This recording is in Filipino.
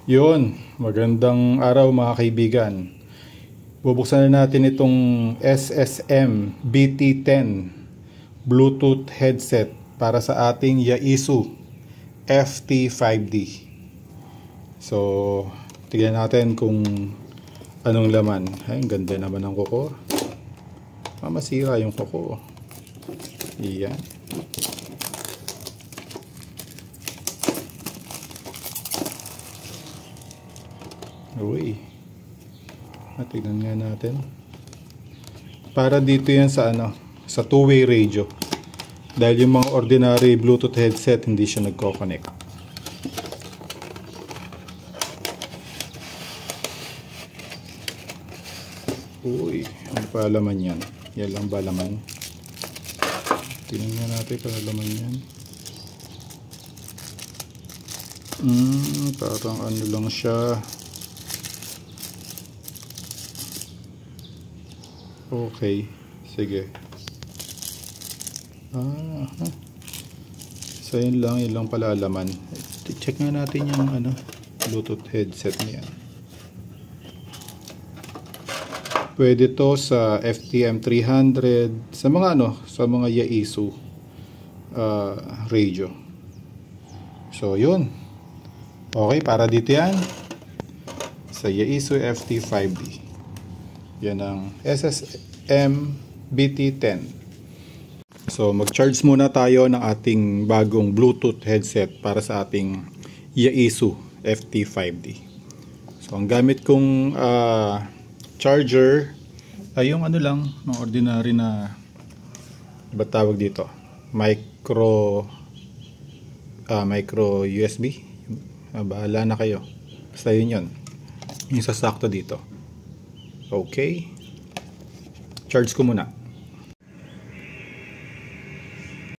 Yun, magandang araw mga kaibigan. Bubuksan na natin itong SSM BT10 Bluetooth headset para sa ating Yaesu FT5D. So, tignan natin kung anong laman. Ay, ang ganda naman ng kuko. Masira yung kuko. Iyan. Uy. Tignan nga natin. Para dito yan sa sa two-way radio. Dahil yung mga ordinary Bluetooth headset hindi siya nagko-connect. Uy, ano pa laman yan? Yan lang ba laman? Tingnan nga natin kung laman yan. Parang ano lang siya. Okay, sige. So yun lang pala laman. Check nga natin yung Bluetooth headset niya. Pwede to sa FTM 300, sa mga sa mga Yaesu radio. So yun. Okay, para dito yan sa Yaesu FT5D. Yan ang SSM BT10. So mag-charge muna tayo ng ating bagong Bluetooth headset para sa ating Yaesu FT5D. So ang gamit kong charger ay yung lang, ng ordinary na ba tawag dito? Micro USB. Bahala na kayo. Basta yun. Yung sasakto dito. Okay. Charge ko muna.